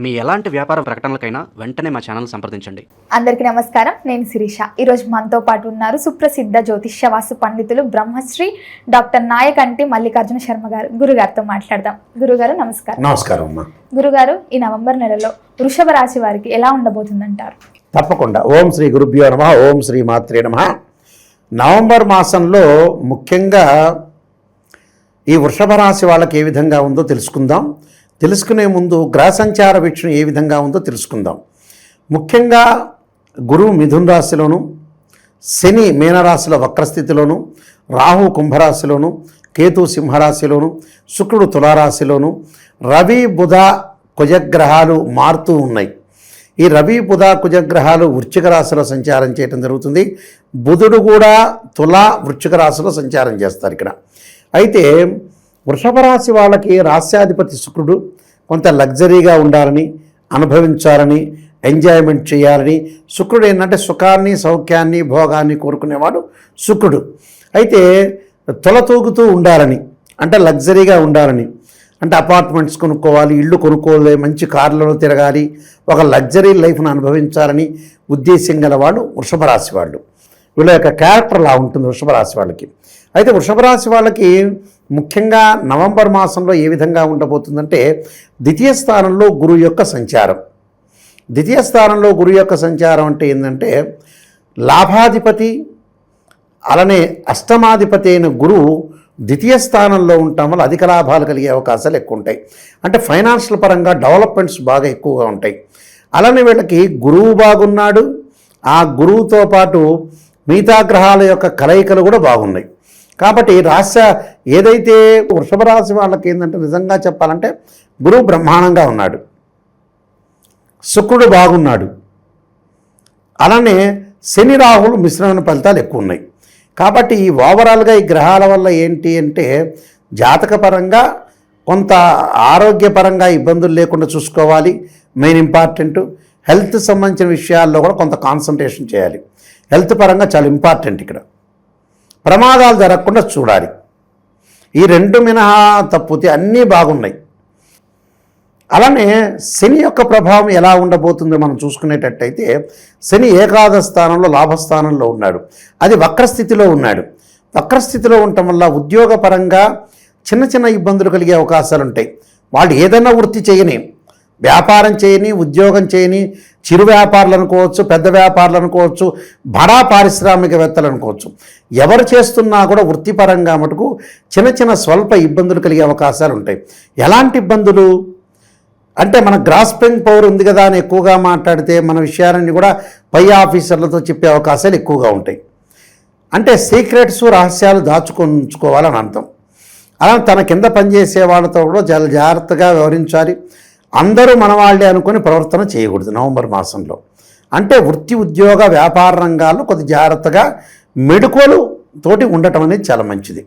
మీ ఎలాంటి వ్యాపార ప్రకటనలకైనా వెంటనే మా ఛానల్ సంప్రదించండి. అందరికీ నమస్కారం. నేను శిరీష. ఈరోజు మనతో పాటు ఉన్నారు సుప్రసిద్ధ జ్యోతిష్య వాస్తు పండితులు బ్రహ్మశ్రీ డాక్టర్ నాయకంటి మల్లికార్జున శర్మ గారు. గురుగారితో మాట్లాడదాం. గురుగారు నమస్కారం. నమస్కారం అమ్మా. గురుగారు, ఈ నవంబర్ నెలలో వృషభ రాశి వారికి ఎలా ఉండబోతుందంటారు? తప్పకుండా. ఓం శ్రీ గురుభ్యో నమః. ఓం శ్రీ మాత్రే నమః. నవంబర్ మాసంలో ముఖ్యంగా ఈ వృషభ రాశి వాళ్ళకి ఏ విధంగా ఉందో తెలుసుకుందాం. తెలుసుకునే ముందు గ్రహ సంచార వీక్షణ ఏ విధంగా ఉందో తెలుసుకుందాం. ముఖ్యంగా గురువు మిథున రాశిలోను, శని మీనరాశిలో వక్రస్థితిలోను, రాహు కుంభరాశిలోను, కేతు సింహరాశిలోను, శుక్రుడు తులారాశిలోను, రవి బుధ కుజగ్రహాలు మారుతూ ఉన్నాయి. ఈ రవి బుధ కుజగ్రహాలు వృశ్చిక రాశిలో సంచారం చేయడం జరుగుతుంది. బుధుడు కూడా తులా వృశ్చిక రాశిలో సంచారం చేస్తారు ఇక్కడ. అయితే వృషభ రాశి వాళ్ళకి రాస్యాధిపతి శుక్రుడు కొంత లగ్జరీగా ఉండాలని, అనుభవించాలని, ఎంజాయ్మెంట్ చేయాలని. శుక్రుడు ఏంటంటే సుఖాన్ని, సౌఖ్యాన్ని, భోగాన్ని కోరుకునేవాడు శుక్రుడు. అయితే తొలతూగుతూ ఉండాలని, అంటే లగ్జరీగా ఉండాలని, అంటే అపార్ట్మెంట్స్ కొనుక్కోవాలి, ఇళ్ళు కొనుక్కోవాలి, మంచి కార్లలో తిరగాలి, ఒక లగ్జరీ లైఫ్ను అనుభవించాలని ఉద్దేశం గల వాళ్ళు వృషభ రాశి వాళ్ళు. వీళ్ళ యొక్క క్యారెక్టర్ లా ఉంటుంది వృషభ రాశి వాళ్ళకి. అయితే వృషభ రాశి వాళ్ళకి ముఖ్యంగా నవంబర్ మాసంలో ఏ విధంగా ఉండబోతుందంటే, ద్వితీయ స్థానంలో గురువు యొక్క సంచారం. ద్వితీయ స్థానంలో గురువు యొక్క సంచారం అంటే ఏంటంటే, లాభాధిపతి అలానే అష్టమాధిపతి అయిన గురువు ద్వితీయ స్థానంలో ఉండటం వల్ల అధిక లాభాలు కలిగే అవకాశాలు ఎక్కువ ఉంటాయి. అంటే ఫైనాన్షియల్ పరంగా డెవలప్మెంట్స్ బాగా ఎక్కువగా ఉంటాయి. అలానే వీళ్ళకి గురువు బాగున్నాడు, ఆ గురువుతో పాటు మిగతా గ్రహాల యొక్క కలయికలు కూడా బాగున్నాయి. కాబట్టి ఏదైతే వృషభ రాశి వాళ్ళకి ఏంటంటే, నిజంగా చెప్పాలంటే గురువు బ్రహ్మాండంగా ఉన్నాడు, శుక్రుడు బాగున్నాడు, అలానే శని రాహులు మిశ్రమైన ఫలితాలు ఎక్కువ ఉన్నాయి. కాబట్టి ఈ ఓవరాల్గా ఈ గ్రహాల వల్ల ఏంటి అంటే, జాతకపరంగా కొంత ఆరోగ్యపరంగా ఇబ్బందులు లేకుండా చూసుకోవాలి. మెయిన్ ఇంపార్టెంట్ హెల్త్ సంబంధించిన విషయాల్లో కూడా కొంత కాన్సన్ట్రేషన్ చేయాలి. హెల్త్ పరంగా చాలా ఇంపార్టెంట్. ఇక్కడ ప్రమాదాలు జరగకుండా చూడాలి. ఈ రెండు మినహా తప్పితే అన్నీ బాగున్నాయి. అలానే శని యొక్క ప్రభావం ఎలా ఉండబోతుందో మనం చూసుకునేటట్టయితే, శని ఏకాదశ స్థానంలో లాభస్థానంలో ఉన్నాడు, అది వక్రస్థితిలో ఉన్నాడు. వక్రస్థితిలో ఉండటం వల్ల ఉద్యోగపరంగా చిన్న చిన్న ఇబ్బందులు కలిగే అవకాశాలు ఉంటాయి. వాళ్ళు ఏదైనా వృత్తి చేయని, వ్యాపారం చేయని, ఉద్యోగం చేయని, చిరు వ్యాపారులు అనుకోవచ్చు, పెద్ద వ్యాపారులు అనుకోవచ్చు, బడా పారిశ్రామికవేత్తలు అనుకోవచ్చు, ఎవరు చేస్తున్నా కూడా వృత్తిపరంగా మటుకు చిన్న చిన్న స్వల్ప ఇబ్బందులు కలిగే అవకాశాలు ఉంటాయి. ఎలాంటి ఇబ్బందులు అంటే, మన గ్రాస్పింగ్ పవర్ ఉంది కదా అని ఎక్కువగా మాట్లాడితే మన విషయాలన్నీ కూడా పై ఆఫీసర్లతో చెప్పే అవకాశాలు ఎక్కువగా ఉంటాయి. అంటే సీక్రెట్స్, రహస్యాలు దాచుకుంచుకోవాలని అర్థం. అలా తన కింద పనిచేసే వాళ్ళతో కూడా చాలా జాగ్రత్తగా వ్యవహరించాలి. అందరూ మన వాళ్ళే అనుకుని ప్రవర్తన చేయకూడదు నవంబర్ మాసంలో. అంటే వృత్తి, ఉద్యోగ, వ్యాపార రంగాల్లో కొద్ది జాగ్రత్తగా మెడుకోలు తోటి ఉండటం అనేది చాలా మంచిది.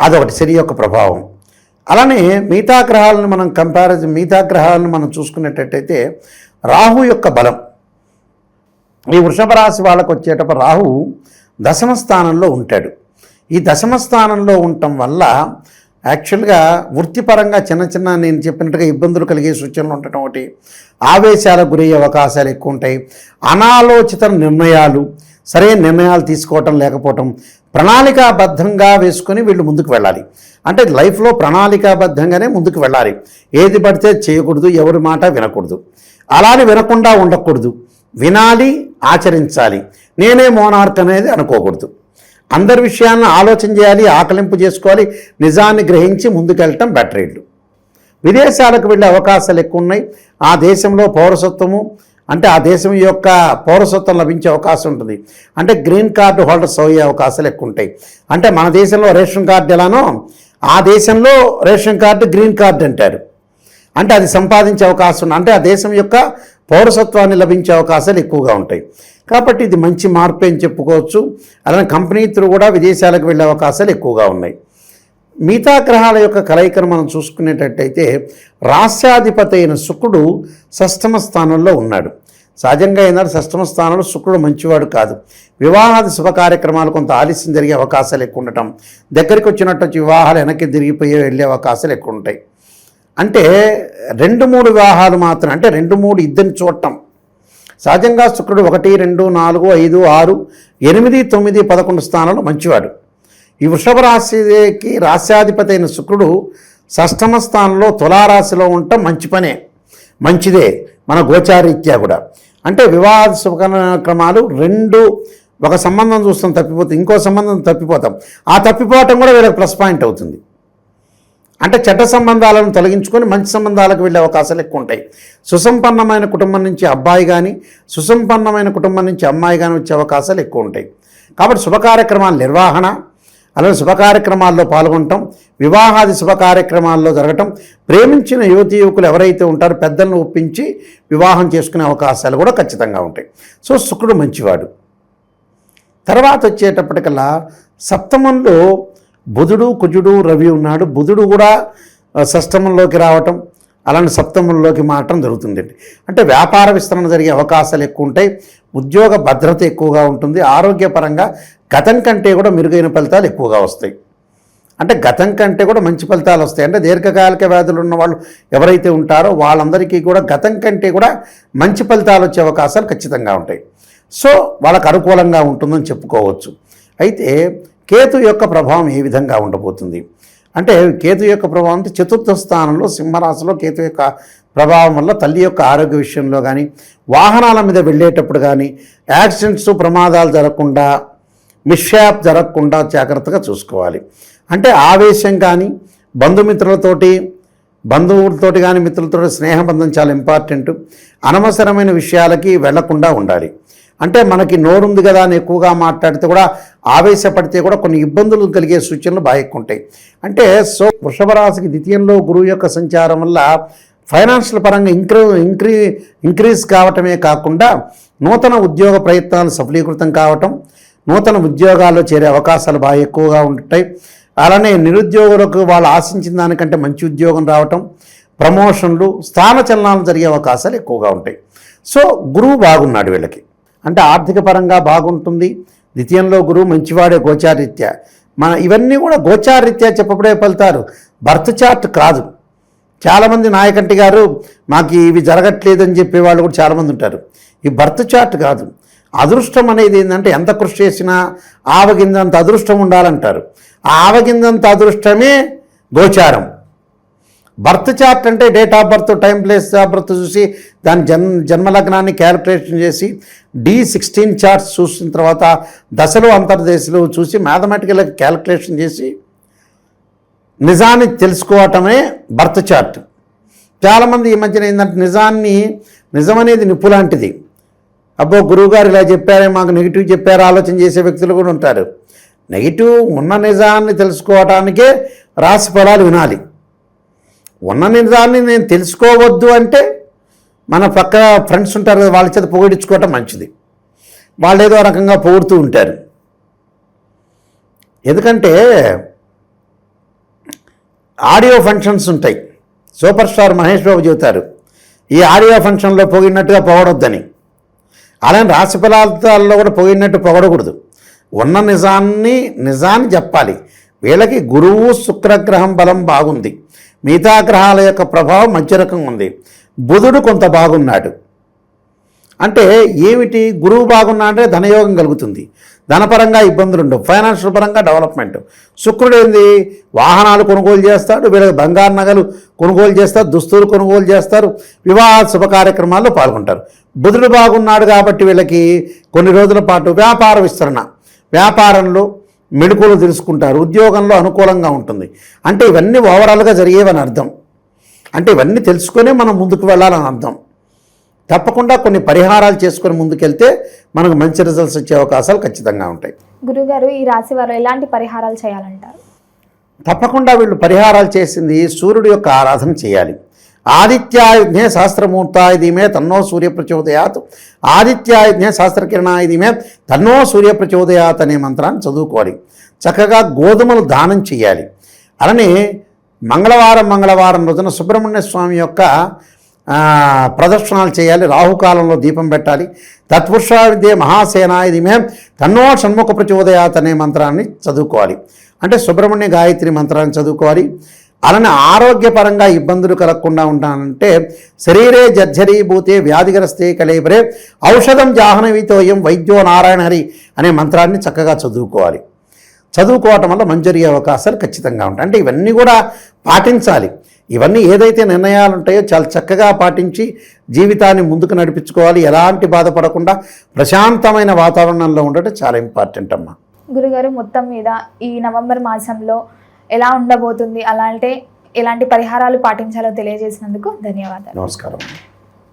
అదొకటి శని యొక్క ప్రభావం. అలానే మిగతా గ్రహాలను మనం చూసుకునేటట్టయితే, రాహు యొక్క బలం. ఈ వృషభ రాశి వాళ్ళకు వచ్చేటప్పుడు రాహు దశమ స్థానంలో ఉంటాడు. ఈ దశమ స్థానంలో ఉండటం వల్ల యాక్చువల్గా వృత్తిపరంగా చిన్న నేను చెప్పినట్టుగా ఇబ్బందులు కలిగే సూచనలు ఉండటం ఒకటి, ఆవేశాలకు గురయ్యే అవకాశాలు ఎక్కువ ఉంటాయి. అనాలోచిత నిర్ణయాలు, సరైన నిర్ణయాలు తీసుకోవటం లేకపోవటం, ప్రణాళికాబద్ధంగా వేసుకొని వీళ్ళు ముందుకు వెళ్ళాలి. అంటే లైఫ్లో ప్రణాళికాబద్ధంగానే ముందుకు వెళ్ళాలి. ఏది పడితే చేయకూడదు, ఎవరి మాట వినకూడదు. అలానే వినకుండా ఉండకూడదు, వినాలి, ఆచరించాలి. నేనే మోనార్క్ అనేది అనుకోకూడదు. అందరి విషయాలను ఆలోచన చేయాలి, ఆకలింపు చేసుకోవాలి, నిజాన్ని గ్రహించి ముందుకెళ్ళటం బెటర్. ఇళ్ళు విదేశాలకు వెళ్ళే అవకాశాలు ఎక్కువ ఉన్నాయి. ఆ దేశంలో పౌరసత్వము, అంటే ఆ దేశం యొక్క పౌరసత్వం లభించే అవకాశం ఉంటుంది. అంటే గ్రీన్ కార్డు హోల్డర్స్ అయ్యే అవకాశాలు ఎక్కువ ఉంటాయి. అంటే మన దేశంలో రేషన్ కార్డు ఎలానో ఆ దేశంలో రేషన్ కార్డు గ్రీన్ కార్డు అంటారు. అంటే అది సంపాదించే అవకాశం ఉంది. అంటే ఆ దేశం యొక్క పౌరసత్వాన్ని లభించే అవకాశాలు ఎక్కువగా ఉంటాయి. కాబట్టి ఇది మంచి మార్పు అని చెప్పుకోవచ్చు. అలానే కంపెనీ త్రూ కూడా విదేశాలకు వెళ్ళే అవకాశాలు ఎక్కువగా ఉన్నాయి. మిగతా గ్రహాల యొక్క కలయికను మనం చూసుకునేటట్టయితే, రాస్యాధిపతి అయిన శుక్రుడు షష్టమ స్థానంలో ఉన్నాడు. సహజంగా ఏంటంటే షష్టమ స్థానంలో శుక్రుడు మంచివాడు కాదు. వివాహాది శుభ కార్యక్రమాలు కొంత ఆలస్యం జరిగే అవకాశాలు ఎక్కువ ఉండటం, దగ్గరికి వచ్చినట్టు వివాహాలు వెనక్కి తిరిగిపోయే వెళ్ళే అవకాశాలు ఎక్కువ ఉంటాయి. అంటే 2-3 వివాహాలు మాత్రం, అంటే 2-3 ఇద్దరిని చూడటం. సహజంగా శుక్రుడు 1, 2, 4, 5, 6, 8, 9, 11 స్థానాలు మంచివాడు. ఈ వృషభ రాశికి రాశ్యాధిపతి అయిన శుక్రుడు షష్ఠమ స్థానంలో తులారాశిలో ఉండటం మంచి పనే, మంచిదే మన గోచారీత్యా కూడా. అంటే వివాహ శుభకార్యక్రమాలు 2 ఒక సంబంధం చూస్తాం తప్పిపోతాం, ఇంకో సంబంధం తప్పిపోతాం. ఆ తప్పిపోవటం కూడా వీళ్ళకి ప్లస్ పాయింట్ అవుతుంది. అంటే చెడ్డ సంబంధాలను తొలగించుకొని మంచి సంబంధాలకు వెళ్ళే అవకాశాలు ఎక్కువ ఉంటాయి. సుసంపన్నమైన కుటుంబం నుంచి అబ్బాయి కానీ, సుసంపన్నమైన కుటుంబం నుంచి అమ్మాయి కానీ వచ్చే అవకాశాలు ఎక్కువ ఉంటాయి. కాబట్టి శుభ కార్యక్రమాల నిర్వహణ, అలాగే శుభ కార్యక్రమాల్లో పాల్గొనటం, వివాహాది శుభ కార్యక్రమాల్లో జరగటం, ప్రేమించిన యువతి యువకులు ఎవరైతే ఉంటారో పెద్దలను ఒప్పించి వివాహం చేసుకునే అవకాశాలు కూడా ఖచ్చితంగా ఉంటాయి. సో శుక్రుడు మంచివాడు. తర్వాత వచ్చేటప్పటికల్లా సప్తమంలో బుధుడు, కుజుడు, రవి ఉన్నాడు. బుధుడు కూడా షష్టమంలోకి రావటం, అలాంటి సప్తమంలోకి మారటం జరుగుతుందండి. అంటే వ్యాపార విస్తరణ జరిగే అవకాశాలు ఎక్కువ ఉంటాయి. ఉద్యోగ భద్రత ఎక్కువగా ఉంటుంది. ఆరోగ్యపరంగా గతం కంటే కూడా మెరుగైన ఫలితాలు ఎక్కువగా వస్తాయి. అంటే గతం కంటే కూడా మంచి ఫలితాలు వస్తాయి. అంటే దీర్ఘకాలిక వ్యాధులు ఉన్న వాళ్ళు ఎవరైతే ఉంటారో వాళ్ళందరికీ కూడా గతం కంటే కూడా మంచి ఫలితాలు వచ్చే అవకాశాలు ఖచ్చితంగా ఉంటాయి. సో వాళ్ళకు అనుకూలంగా ఉంటుందని చెప్పుకోవచ్చు. అయితే కేతు యొక్క ప్రభావం ఏ విధంగా ఉండబోతుంది అంటే, కేతు యొక్క ప్రభావం అంటే చతుర్థ స్థానంలో సింహరాశిలో కేతు యొక్క ప్రభావం వల్ల తల్లి యొక్క ఆరోగ్య విషయంలో కానీ, వాహనాల మీద వెళ్ళేటప్పుడు కానీ యాక్సిడెంట్స్, ప్రమాదాలు జరగకుండా, మిస్షాప్ జరగకుండా జాగ్రత్తగా చూసుకోవాలి. అంటే ఆవేశం కానీ, బంధువులతోటి కానీ మిత్రులతో స్నేహబంధం చాలా ఇంపార్టెంట్. అనవసరమైన విషయాలకి వెళ్లకుండా ఉండాలి. అంటే మనకి నోరుంది కదా అని ఎక్కువగా మాట్లాడితే కూడా, ఆవేశపడితే కూడా కొన్ని ఇబ్బందులు కలిగే సూచనలు బాగా ఎక్కువ ఉంటాయి. అంటే సో వృషభ రాశికి ద్వితీయంలో గురువు యొక్క సంచారం వల్ల ఫైనాన్షియల్ పరంగా ఇంక్రీజ్ కావటమే కాకుండా నూతన ఉద్యోగ ప్రయత్నాలు సఫలీకృతం కావటం, నూతన ఉద్యోగాల్లో చేరే అవకాశాలు బాగా ఎక్కువగా ఉంటాయి. అలానే నిరుద్యోగులకు వాళ్ళు ఆశించిన దానికంటే మంచి ఉద్యోగం రావటం, ప్రమోషన్లు, స్థానచలనాలు జరిగే అవకాశాలు ఎక్కువగా ఉంటాయి. సో గురువు బాగున్నాడు వీళ్ళకి, అంటే ఆర్థిక పరంగా బాగుంటుంది. ద్వితీయంలో గురువు మంచివాడే గోచారీత్యా. ఇవన్నీ కూడా గోచారీత్యా చెప్పబడే ఫలితాలు, బర్త్ చార్ట్ కాదు. చాలామంది నాయకంటి గారు మాకు ఇవి జరగట్లేదని చెప్పేవాళ్ళు కూడా చాలామంది ఉంటారు. ఈ బర్త్ చార్ట్ కాదు. అదృష్టం అనేది ఏంటంటే ఎంత కృషి చేసినా ఆవగింజంత అదృష్టం ఉండాలంటారు. ఆ ఆవగింజంత అదృష్టమే గోచారం. బర్త్ చార్ట్ అంటే date of birth, time, place of birth చూసి దాని జన్మలగ్నాన్ని క్యాలిక్యులేషన్ చేసి D16 చార్ట్స్ చూసిన తర్వాత దశలు అంతర్దశలు చూసి మ్యాథమెటికల్ క్యాలిక్యులేషన్ చేసి నిజాన్ని తెలుసుకోవటమే బర్త్ చార్ట్. చాలామంది ఈ మధ్యన ఏంటంటే నిజమనేది నిప్పు లాంటిది. అబ్బో గురువుగారు ఇలా చెప్పారే, మాకు నెగిటివ్ చెప్పారు ఆలోచన చేసే వ్యక్తులు కూడా ఉంటారు. నెగిటివ్ ఉన్న నిజాన్ని తెలుసుకోవటానికే రాశి ఫలాలు వినాలి. ఉన్న నిజాన్ని నేను తెలుసుకోవద్దు అంటే మన పక్క ఫ్రెండ్స్ ఉంటారు కదా, వాళ్ళ చేత పొగిడించుకోవటం మంచిది. వాళ్ళు ఏదో రకంగా పొగుడుతూ ఉంటారు. ఎందుకంటే ఆడియో ఫంక్షన్స్ ఉంటాయి. సూపర్ స్టార్ మహేష్ బాబు చెబుతారు, ఈ ఆడియో ఫంక్షన్లో పొగిడినట్టుగా పొగడొద్దని. అలానే రాశి ఫలాల్లో కూడా పొగిడినట్టు పొగడకూడదు. ఉన్న నిజాన్ని చెప్పాలి. వీళ్ళకి గురువు శుక్రగ్రహం బలం బాగుంది. మిగతా గ్రహాల యొక్క ప్రభావం మధ్య రకం ఉంది. బుధుడు కొంత బాగున్నాడు. అంటే ఏమిటి, గురువు బాగున్నా అంటే ధనయోగం కలుగుతుంది, ధనపరంగా ఇబ్బందులు ఉండవు, ఫైనాన్షియల్ పరంగా డెవలప్మెంట్. శుక్రుడు ఏంది, వాహనాలు కొనుగోలు చేస్తాడు, వీళ్ళకి బంగారు నగలు కొనుగోలు చేస్తారు, దుస్తులు కొనుగోలు చేస్తారు, వివాహ శుభ కార్యక్రమాల్లో పాల్గొంటారు. బుధుడు బాగున్నాడు కాబట్టి వీళ్ళకి కొన్ని రోజుల పాటు వ్యాపార విస్తరణ, వ్యాపారంలో మెళుకువలు తెలుసుకుంటారు, ఉద్యోగంలో అనుకూలంగా ఉంటుంది. అంటే ఇవన్నీ ఓవరాల్గా జరిగేవని అర్థం. అంటే ఇవన్నీ తెలుసుకొనే మనం ముందుకు వెళ్ళాలని అర్థం. తప్పకుండా కొన్ని పరిహారాలు చేసుకొని ముందుకెళ్తే మనకు మంచి రిజల్ట్స్ వచ్చే అవకాశాలు ఖచ్చితంగా ఉంటాయి. గురుగారు, ఈ రాశి వారు ఎలాంటి పరిహారాలు చేయాలంటారు? తప్పకుండా వీళ్ళు పరిహారాలు చేసింది సూర్యుడి యొక్క ఆరాధన చేయాలి. ఆదిత్యాయుధ్నే సహస్రమూర్తాయుధీమే తన్నో సూర్య ప్రచోదయాత్, ఆదిత్యాయుధ్నే సహస్రకిరణాయుధీమే తన్నో సూర్య ప్రచోదయాత్ అనే మంత్రాన్ని చదువుకోవాలి. చక్కగా గోధుమలు దానం చేయాలి. అలానే మంగళవారం రోజున సుబ్రహ్మణ్య స్వామి యొక్క ప్రదర్శనలు చేయాలి. రాహుకాలంలో దీపం పెట్టాలి. తత్పురుషావిద్యే మహాసేనాయుధీమే తన్నో షణ్ముఖ ప్రచోదయాత్ అనే మంత్రాన్ని చదువుకోవాలి. అంటే సుబ్రహ్మణ్య గాయత్రి మంత్రాన్ని చదువుకోవాలి. అలానే ఆరోగ్యపరంగా ఇబ్బందులు కలగకుండా ఉండాలంటే శరీరే జర్జరీభూతే వ్యాధిగ్రస్తే కలేబరే ఔషధం జాహ్నవితోయం వైద్యో నారాయణ హరి అనే మంత్రాన్ని చక్కగా చదువుకోవాలి. చదువుకోవటం వల్ల మంచి జరిగే అవకాశాలు ఖచ్చితంగా ఉంటాయి. అంటే ఇవన్నీ కూడా పాటించాలి. ఇవన్నీ ఏదైతే నిర్ణయాలు ఉంటాయో చాలా చక్కగా పాటించి జీవితాన్ని ముందుకు నడిపించుకోవాలి. ఎలాంటి బాధపడకుండా ప్రశాంతమైన వాతావరణంలో ఉండటం చాలా ఇంపార్టెంట్ అమ్మా. గురుగారు, మొత్తం మీద ఈ నవంబర్ మాసంలో ఎలా ఉండబోతుంది, అలాంటి ఎలాంటి పరిహారాలు పాటించాలో తెలియజేసినందుకు ధన్యవాదాలు. నమస్కారం.